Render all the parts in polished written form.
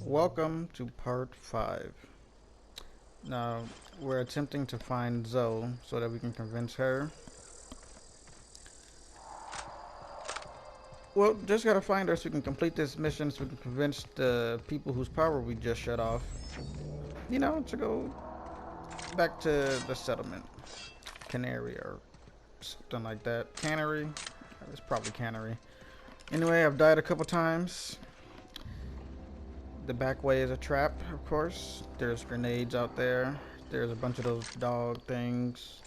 Welcome to part 5. Now, we're attempting to find Zoe so that we can convince her. Well, just gotta find her so we can complete this mission so we can convince the people whose power we just shut off, to go back to the settlement. Canary or something like that. Cannery? It's probably Cannery. Anyway, I've died a couple times. The back way is a trap, of course. There's grenades out there. There's a bunch of those dog things.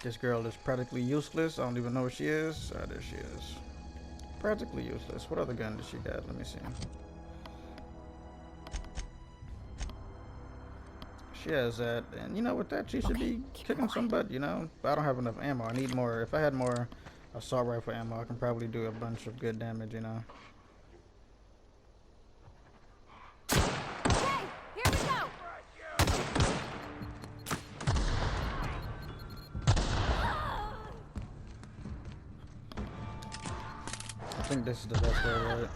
This girl is practically useless. I don't even know where she is. Ah, there she is. Practically useless. What other gun does she got? Let me see. She has that, and with that, she should be kicking some butt, But I don't have enough ammo. I need more. If I had more assault rifle ammo, I can probably do a bunch of good damage. I think this is the best way, right?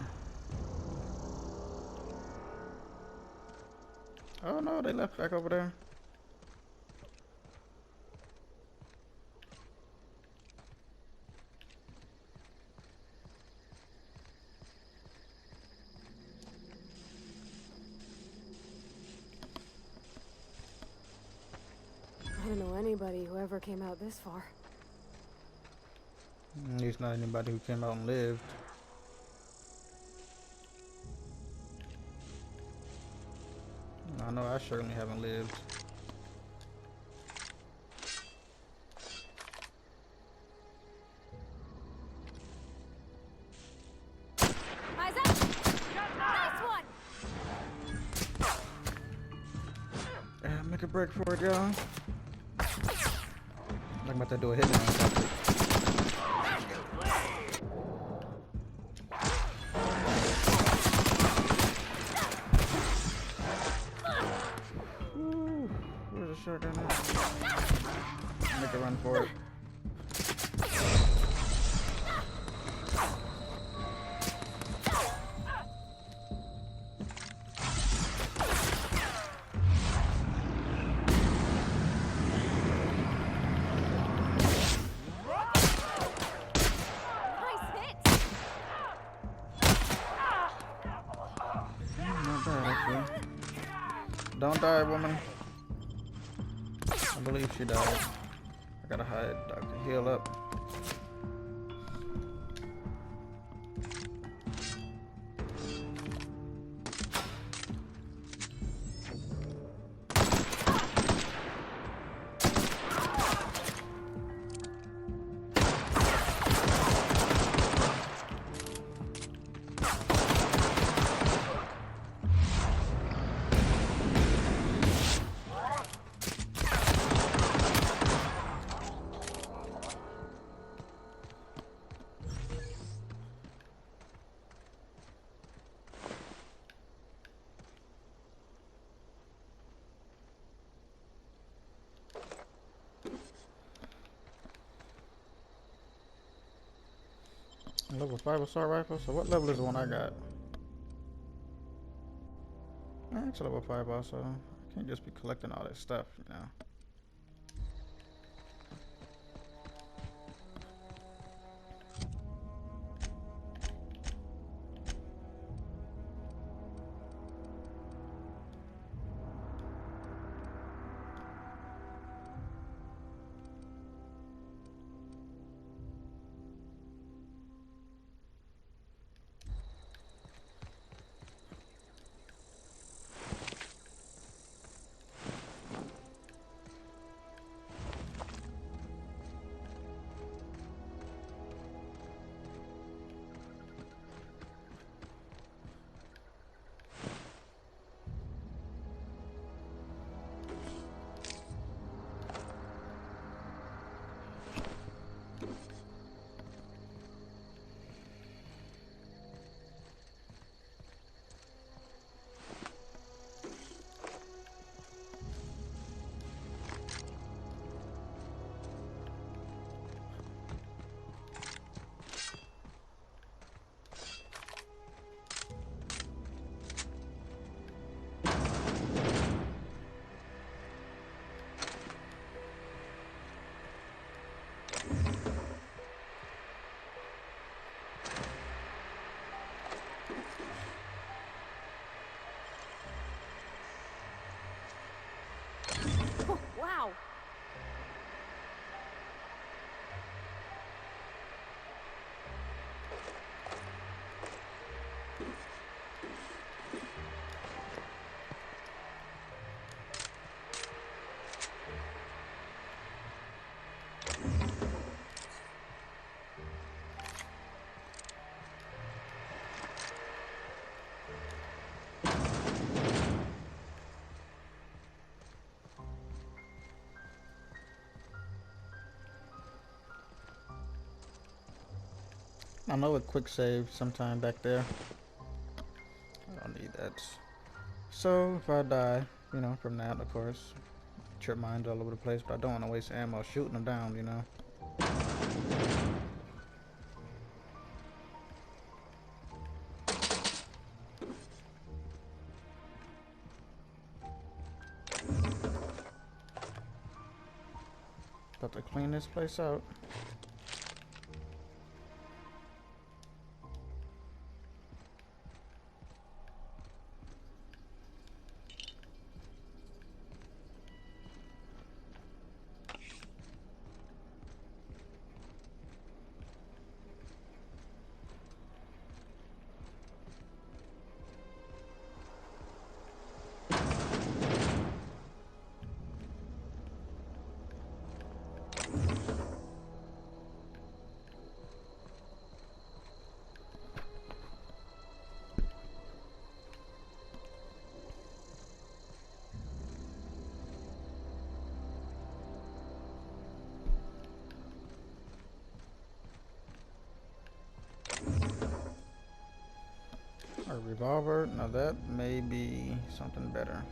Oh no, they left back over there. I don't know anybody who ever came out this far. At least not anybody who came out and lived. I know I certainly haven't lived. Eyes up! Nice one! Make a break for it, y'all. I'm about to do a hitman. Where's the shotgun at? Make a run for it. Don't die, woman. I believe she died. I gotta hide. I can heal up. Level 5 assault rifle. So what level is the one I got? It's a level 5 also. I can't just be collecting all this stuff. I know a quick save sometime back there. I don't need that. So if I die, you know, from that, of course, trip mines all over the place, but I don't want to waste ammo shooting them down, you know. About to clean this place out. A revolver, now that may be something better.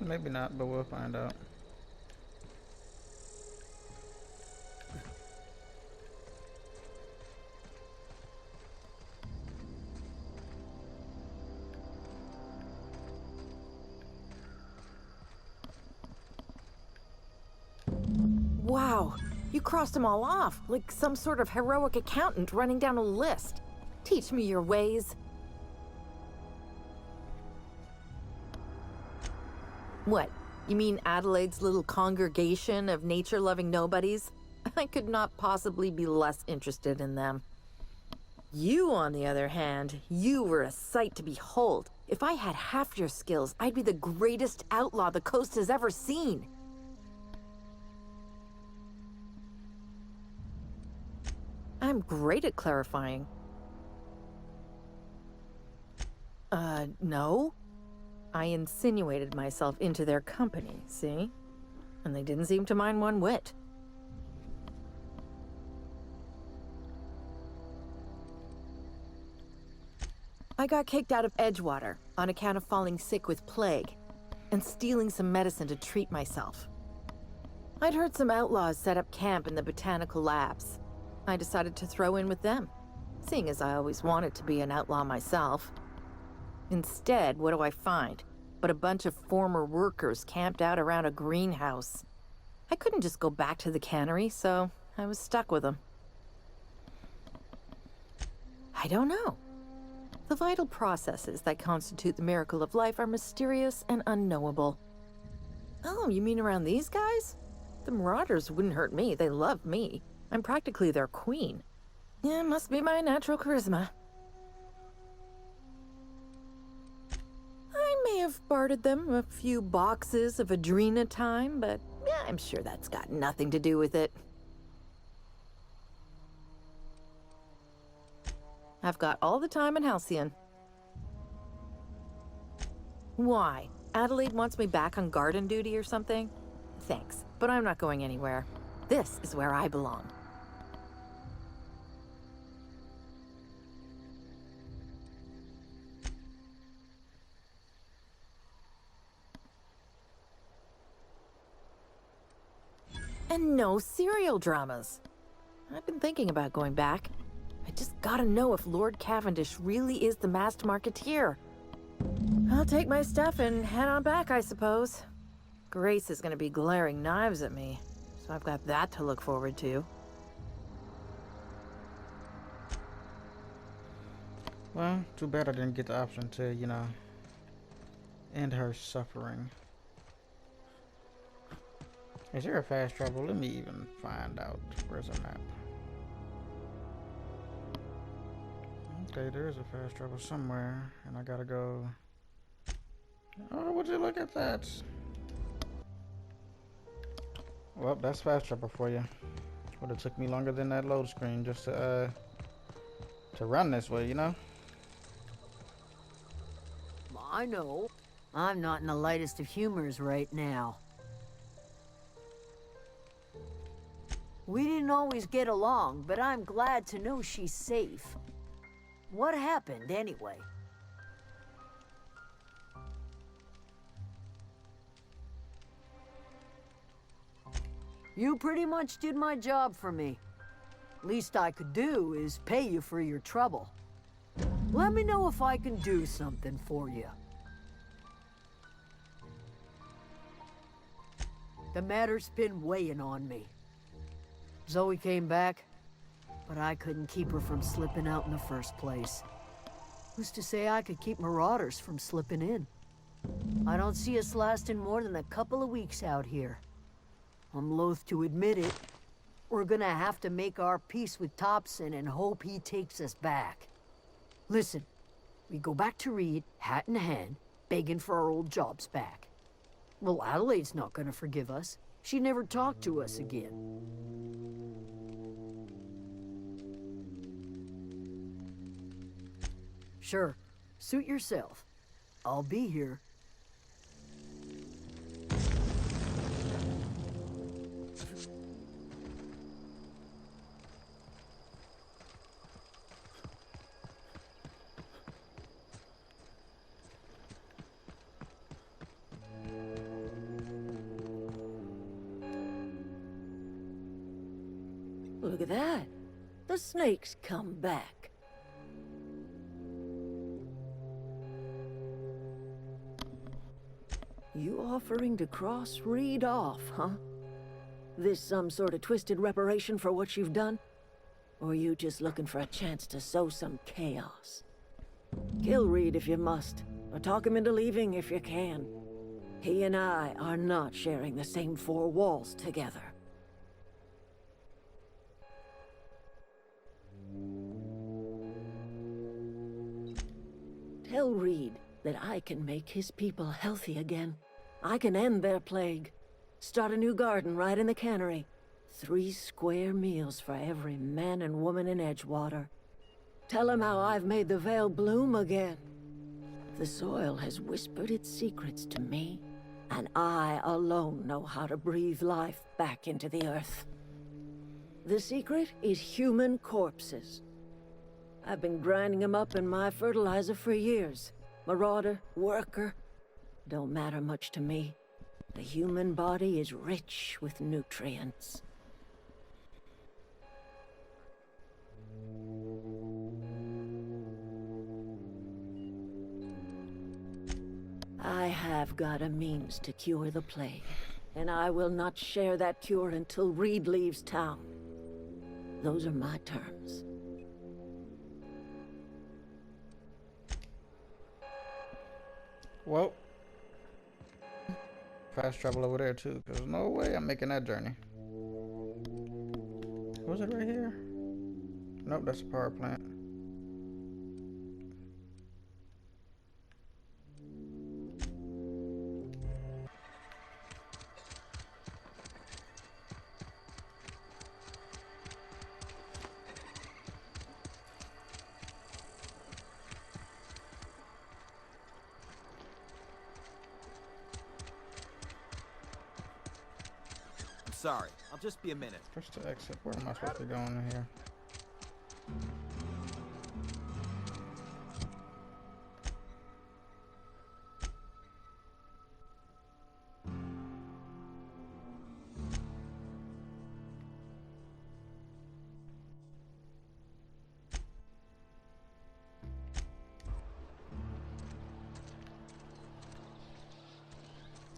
Maybe not, but we'll find out. Wow, you crossed them all off, like some sort of heroic accountant running down a list. Teach me your ways. What? You mean Adelaide's little congregation of nature-loving nobodies? I could not possibly be less interested in them. You, on the other hand, you were a sight to behold. If I had half your skills, I'd be the greatest outlaw the coast has ever seen. I'm great at clarifying. No. I insinuated myself into their company, see? And they didn't seem to mind one whit. I got kicked out of Edgewater on account of falling sick with plague and stealing some medicine to treat myself. I'd heard some outlaws set up camp in the botanical labs. I decided to throw in with them, seeing as I always wanted to be an outlaw myself. Instead, what do I find but a bunch of former workers camped out around a greenhouse? I couldn't just go back to the cannery, so I was stuck with them. I don't know. The vital processes that constitute the miracle of life are mysterious and unknowable. Oh, you mean around these guys? The Marauders wouldn't hurt me. They love me. I'm practically their queen. Yeah, must be my natural charisma. I may have bartered them a few boxes of Adrena time, but yeah, I'm sure that's got nothing to do with it. I've got all the time in Halcyon. Why? Adelaide wants me back on garden duty or something? Thanks, but I'm not going anywhere. This is where I belong. And no serial dramas. I've been thinking about going back. I just gotta know if Lord Cavendish really is the masked marketeer. I'll take my stuff and head on back, I suppose. Grace is gonna be glaring knives at me, so I've got that to look forward to. Well, too bad I didn't get the option to, you know, end her suffering. Is there a fast travel? Let me even find out. Where's a map? Okay, there is a fast travel somewhere, and I gotta go. Oh, would you look at that? Well, that's fast travel for you. Would have took me longer than that load screen just to run this way, you know? I know. I'm not in the lightest of humors right now. We didn't always get along, but I'm glad to know she's safe. What happened, anyway? You pretty much did my job for me. Least I could do is pay you for your trouble. Let me know if I can do something for you. The matter's been weighing on me. Zoe came back, but I couldn't keep her from slipping out in the first place. Who's to say I could keep marauders from slipping in? I don't see us lasting more than a couple of weeks out here. I'm loath to admit it. We're gonna have to make our peace with Topson and hope he takes us back. Listen, we go back to Reed, hat in hand, begging for our old jobs back. Well, Adelaide's not gonna forgive us. She never talked to us again. Sure, suit yourself. I'll be here. Look at that. The snake's come back. You offering to cross Reed off, huh? This some sort of twisted reparation for what you've done? Or you just looking for a chance to sow some chaos? Kill Reed if you must, or talk him into leaving if you can. He and I are not sharing the same four walls together. Tell Reed that I can make his people healthy again. I can end their plague. Start a new garden right in the cannery. 3 square meals for every man and woman in Edgewater. Tell him how I've made the Vale bloom again. The soil has whispered its secrets to me, and I alone know how to breathe life back into the earth. The secret is human corpses. I've been grinding them up in my fertilizer for years. Marauder, worker, don't matter much to me. The human body is rich with nutrients. I have got a means to cure the plague, and I will not share that cure until Reed leaves town. Those are my terms. Well, fast travel over there too, because there's no way I'm making that journey. Was it right here? Nope, that's a power plant. Sorry, I'll just be a minute. Press the exit. Where am I supposed to be going in here?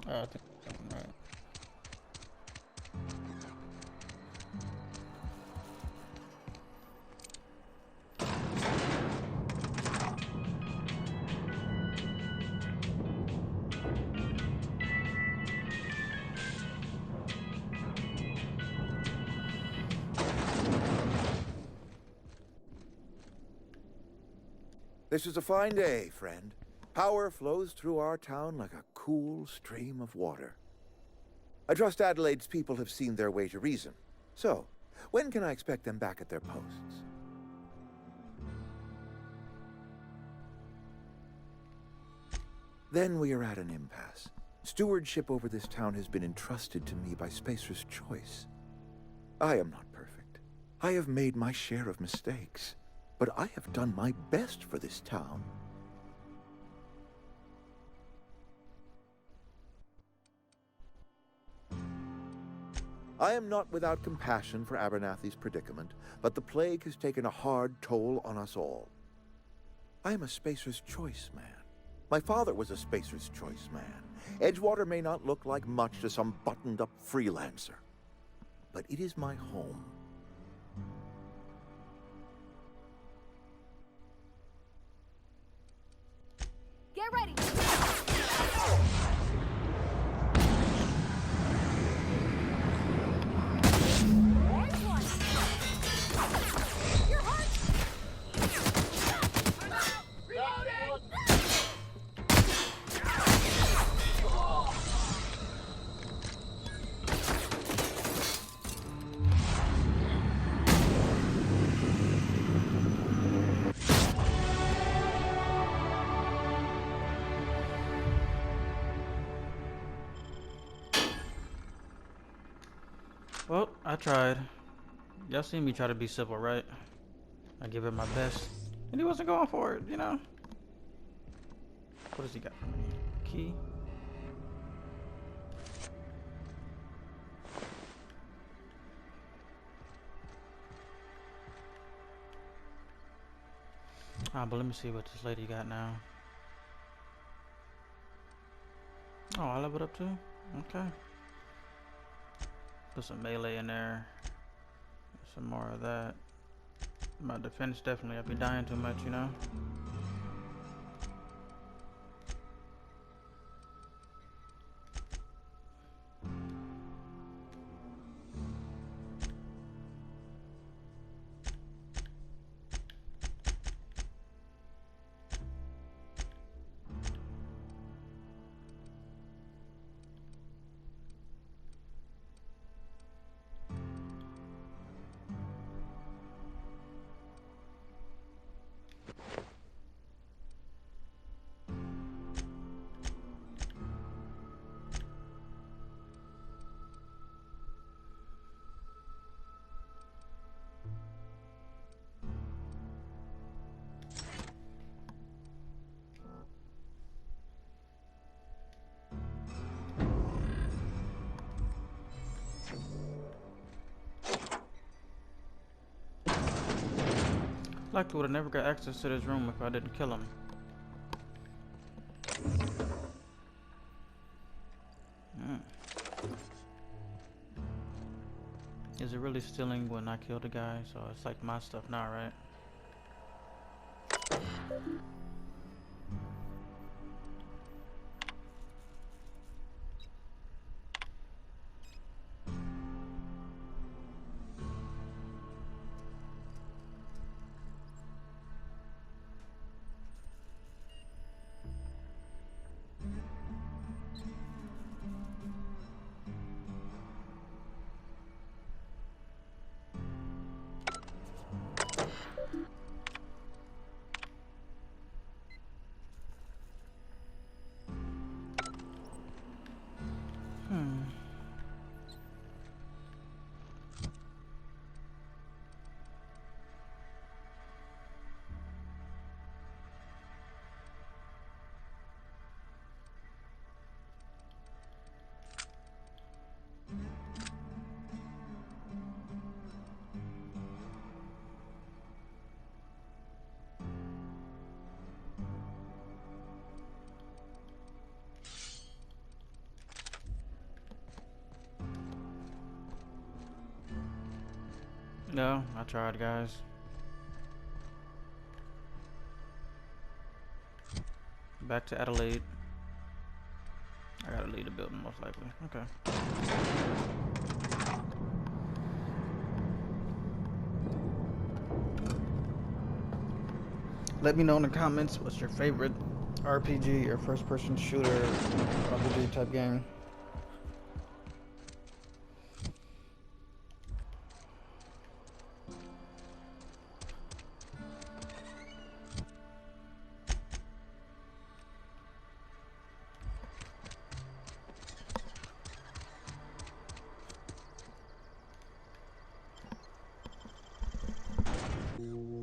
I think I'm right. This is a fine day, friend. Power flows through our town like a cool stream of water. I trust Adelaide's people have seen their way to reason. So, when can I expect them back at their posts? Then we are at an impasse. Stewardship over this town has been entrusted to me by Spacer's Choice. I am not perfect. I have made my share of mistakes. But I have done my best for this town. I am not without compassion for Abernathy's predicament, but the plague has taken a hard toll on us all. I am a Spacer's Choice man. My father was a Spacer's Choice man. Edgewater may not look like much to some buttoned-up freelancer, but it is my home. Get ready! There's one! You're hurt! Reloading! Well, I tried. Y'all seen me try to be civil, right? I give it my best. And he wasn't going for it, you know? What does he got for me? Key? But let me see what this lady got now. Oh, I leveled up too? Okay. Put some melee in there. Some more of that. My defense definitely, I'd be dying too much, you know? Likely would have never got access to this room if I didn't kill him. Is it really stealing when I killed the guy? So it's like my stuff now, right? No, I tried, guys. Back to Adelaide. I gotta leave the building most likely. Okay. Let me know in the comments what's your favorite RPG or first-person shooter RPG type game.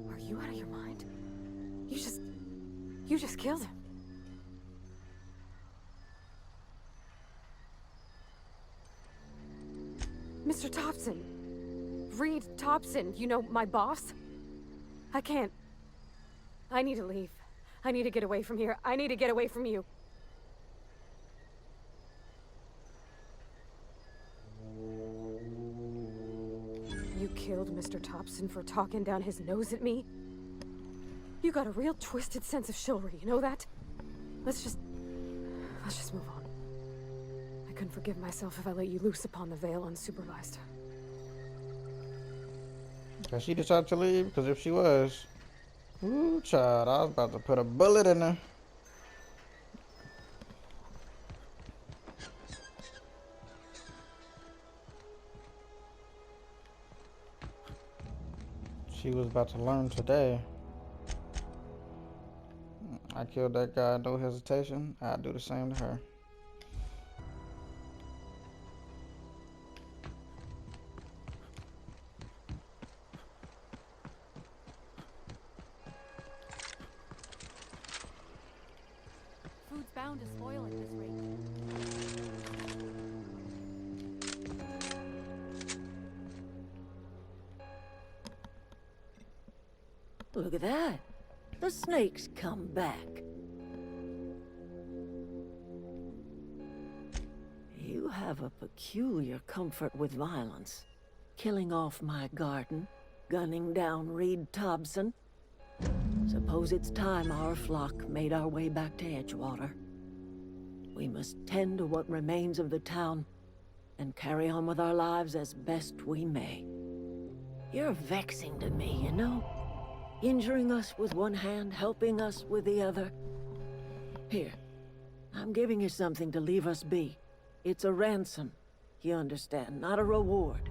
Are you out of your mind? You just killed him. Mr. Thompson. Reed Thompson, you know, my boss? I can't. I need to leave. I need to get away from here. I need to get away from you. You killed Mr. Thompson for talking down his nose at me? You got a real twisted sense of chivalry, you know that? Let's just move on. I couldn't forgive myself if I let you loose upon the Vale unsupervised. Cause she decided to leave? Because if she was, ooh, child, I was about to put a bullet in her. She was about to learn today. I killed that guy, no hesitation. I'd do the same to her. Food's bound to spoil at this rate. Look at that. The snake's come back. You have a peculiar comfort with violence. Killing off my garden, gunning down Reed Thompson. Suppose it's time our flock made our way back to Edgewater. We must tend to what remains of the town and carry on with our lives as best we may. You're vexing to me, you know? Injuring us with one hand, helping us with the other. Here, I'm giving you something to leave us be. It's a ransom, you understand, not a reward.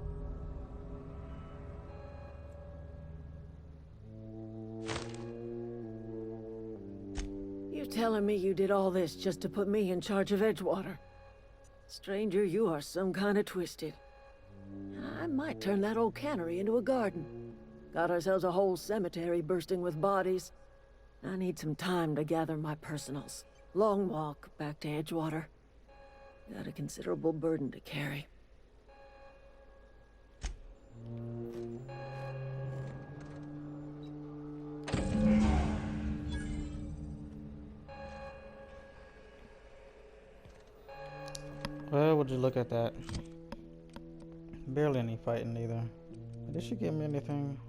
You're telling me you did all this just to put me in charge of Edgewater? Stranger, you are some kind of twisted. I might turn that old cannery into a garden. Got ourselves a whole cemetery bursting with bodies. I need some time to gather my personals. Long walk back to Edgewater. Got a considerable burden to carry. Well, would you look at that? Barely any fighting either. Did she give me anything?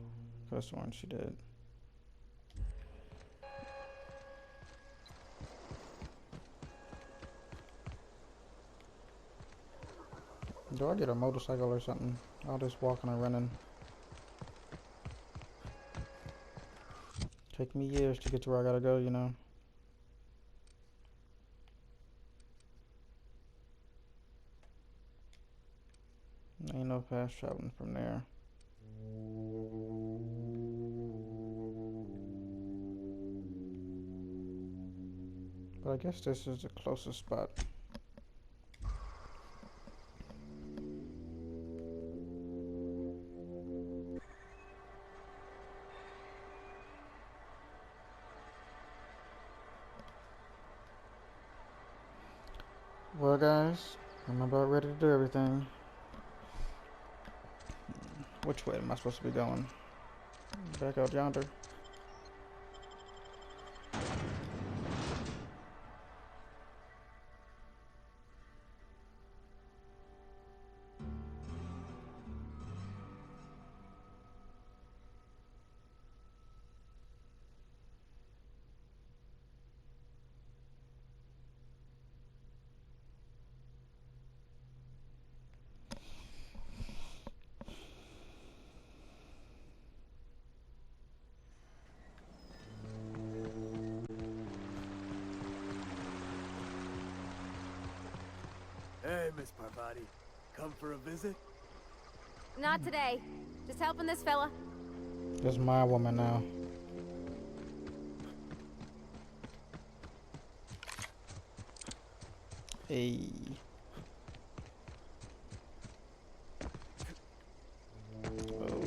First one she did. Do I get a motorcycle or something? I'll just walking and running. Take me years to get to where I gotta go, you know. Ain't no fast traveling from there. But I guess this is the closest spot. Well guys, I'm about ready to do everything. Which way am I supposed to be going? Back out yonder. Miss Parvati. Come for a visit? Not today. Just helping this fella. This is my woman now. Hey. Oh.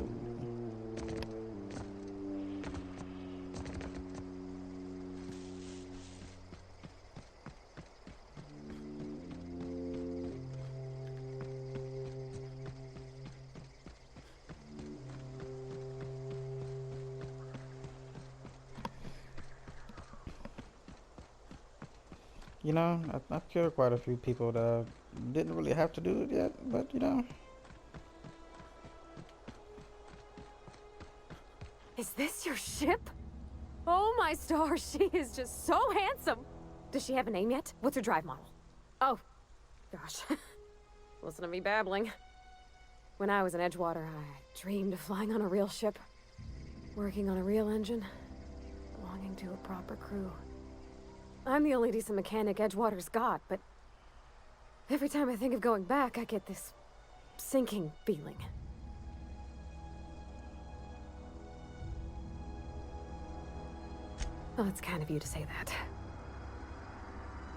You know, I've killed quite a few people that didn't really have to do it yet, but you know. Is this your ship? Oh my stars, she is just so handsome. Does she have a name yet? What's her drive model? Oh, gosh. Listen to me babbling. When I was in Edgewater, I dreamed of flying on a real ship, working on a real engine, belonging to a proper crew. I'm the only decent mechanic Edgewater's got, but every time I think of going back, I get this sinking feeling. Well, it's kind of you to say that.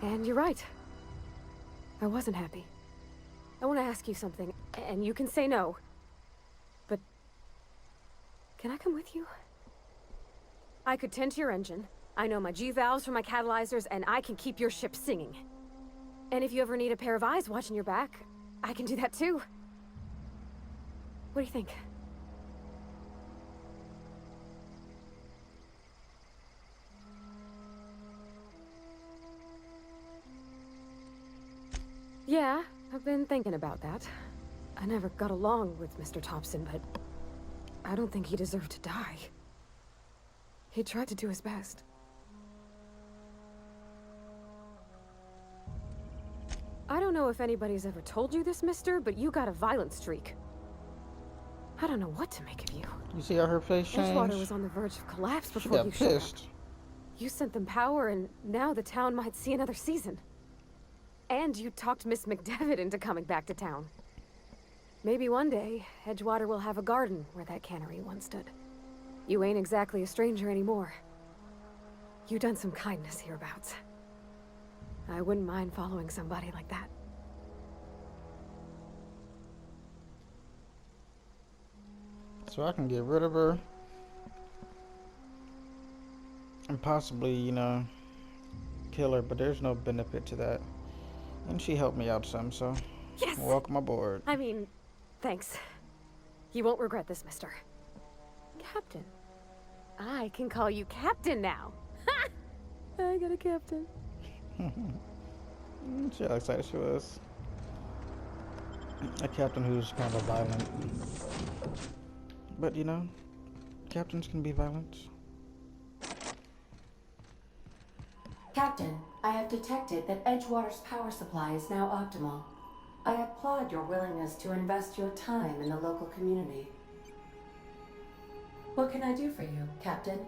And you're right. I wasn't happy. I want to ask you something, and you can say no. But can I come with you? I could tend to your engine. I know my G-valves for my catalyzers, and I can keep your ship singing. And if you ever need a pair of eyes watching your back, I can do that too. What do you think? Yeah, I've been thinking about that. I never got along with Mr. Thompson, but I don't think he deserved to die. He tried to do his best. I don't know if anybody's ever told you this, mister, but you got a violent streak. I don't know what to make of you. You see how her face changed? Edgewater was on the verge of collapse She before got you showed up. pissed. You sent them power, and now the town might see another season. And you talked Miss McDevitt into coming back to town. Maybe one day, Edgewater will have a garden where that cannery once stood. You ain't exactly a stranger anymore. You done some kindness hereabouts. I wouldn't mind following somebody like that. So I can get rid of her. And possibly, you know, kill her, but there's no benefit to that. And she helped me out some, so Yes! welcome aboard. I mean, thanks. You won't regret this, mister. Captain. I can call you Captain now. Ha! I got a captain. See how excited she was. A captain who's kind of violent. But you know, captains can be violent. Captain, I have detected that Edgewater's power supply is now optimal. I applaud your willingness to invest your time in the local community. What can I do for you, Captain?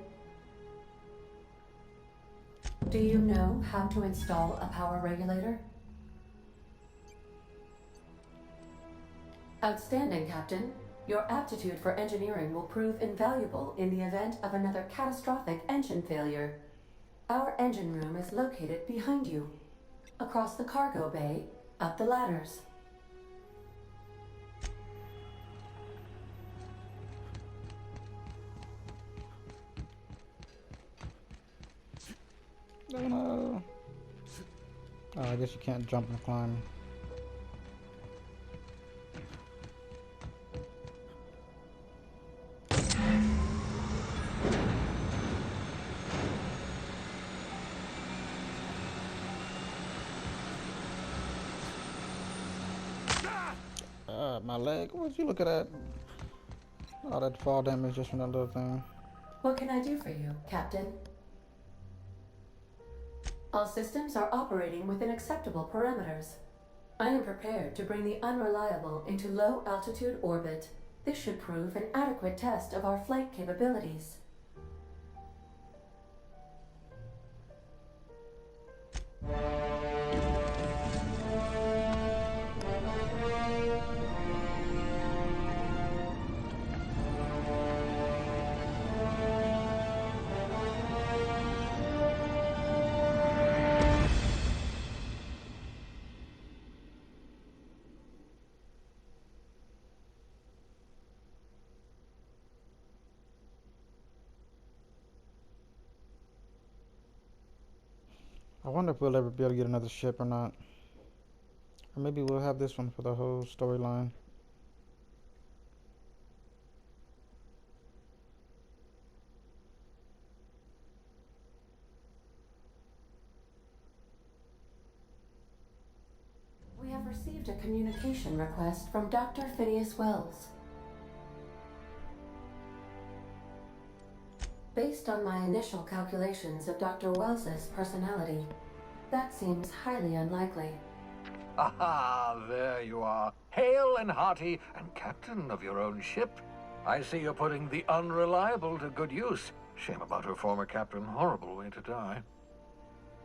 Do you know how to install a power regulator? Outstanding, Captain. Your aptitude for engineering will prove invaluable in the event of another catastrophic engine failure. Our engine room is located behind you, across the cargo bay, up the ladders. No. Oh, I guess you can't jump and climb. My leg. What you looking at? All that fall damage just from that little thing. What can I do for you, Captain? All systems are operating within acceptable parameters. I am prepared to bring the unreliable into low altitude orbit. This should prove an adequate test of our flight capabilities. I wonder if we'll ever be able to get another ship or not. Or maybe we'll have this one for the whole storyline. We have received a communication request from Dr. Phineas Wells. Based on my initial calculations of Dr. Wells's personality, that seems highly unlikely. Ah, there you are. Hale and hearty, and captain of your own ship. I see you're putting the unreliable to good use. Shame about her former captain. Horrible way to die.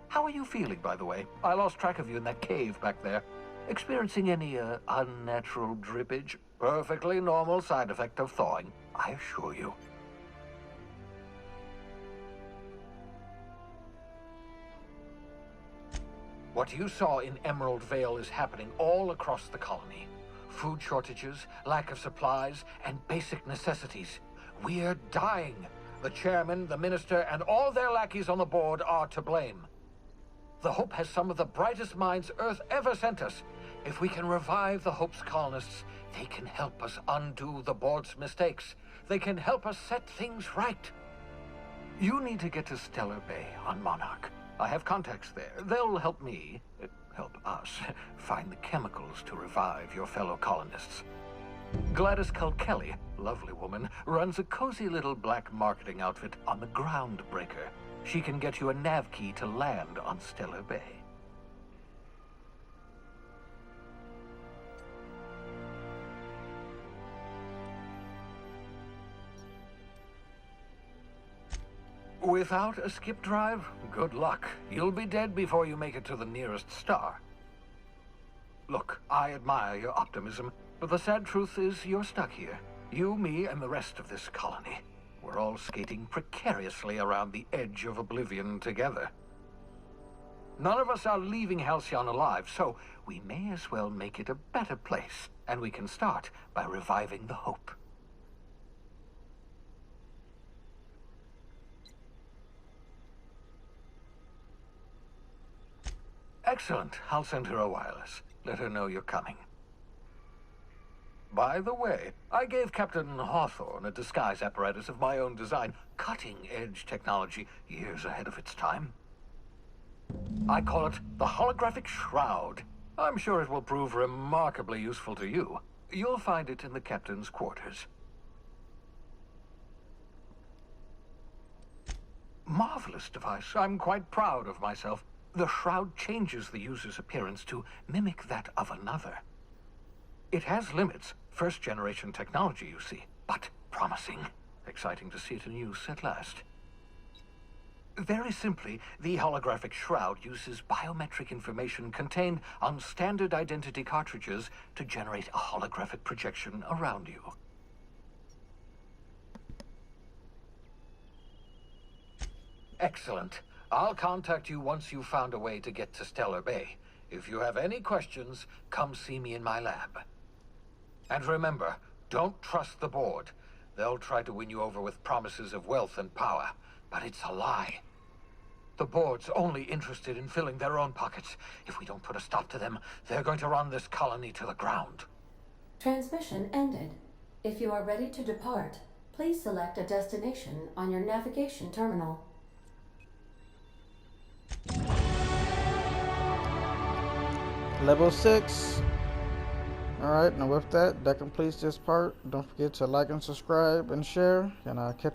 How are you feeling, by the way? I lost track of you in that cave back there. Experiencing any, unnatural drippage? Perfectly normal side effect of thawing, I assure you. What you saw in Emerald Vale is happening all across the colony. Food shortages, lack of supplies, and basic necessities. We're dying. The chairman, the minister, and all their lackeys on the board are to blame. The Hope has some of the brightest minds Earth ever sent us. If we can revive the Hope's colonists, they can help us undo the board's mistakes. They can help us set things right. You need to get to Stellar Bay on Monarch. I have contacts there. They'll help me, help us, find the chemicals to revive your fellow colonists. Gladys Culkelly, lovely woman, runs a cozy little black marketing outfit on the Groundbreaker. She can get you a nav key to land on Stellar Bay. Without a skip drive, good luck. You'll be dead before you make it to the nearest star. Look, I admire your optimism, but the sad truth is you're stuck here. You, me, and the rest of this colony. We're all skating precariously around the edge of oblivion together. None of us are leaving Halcyon alive, so we may as well make it a better place, and we can start by reviving the Hope. Excellent. I'll send her a wireless. Let her know you're coming. By the way, I gave Captain Hawthorne a disguise apparatus of my own design, cutting-edge technology, years ahead of its time. I call it the Holographic Shroud. I'm sure it will prove remarkably useful to you. You'll find it in the captain's quarters. Marvelous device. I'm quite proud of myself. The shroud changes the user's appearance to mimic that of another. It has limits, first-generation technology, you see, but promising. Exciting to see it in use at last. Very simply, the holographic shroud uses biometric information contained on standard identity cartridges to generate a holographic projection around you. Excellent. I'll contact you once you've found a way to get to Stellar Bay. If you have any questions, come see me in my lab. And remember, don't trust the board. They'll try to win you over with promises of wealth and power, but it's a lie. The board's only interested in filling their own pockets. If we don't put a stop to them, they're going to run this colony to the ground. Transmission ended. If you are ready to depart, please select a destination on your navigation terminal. Level 6. Alright, now with that completes this part. Don't forget to like and subscribe and share, and I'll catch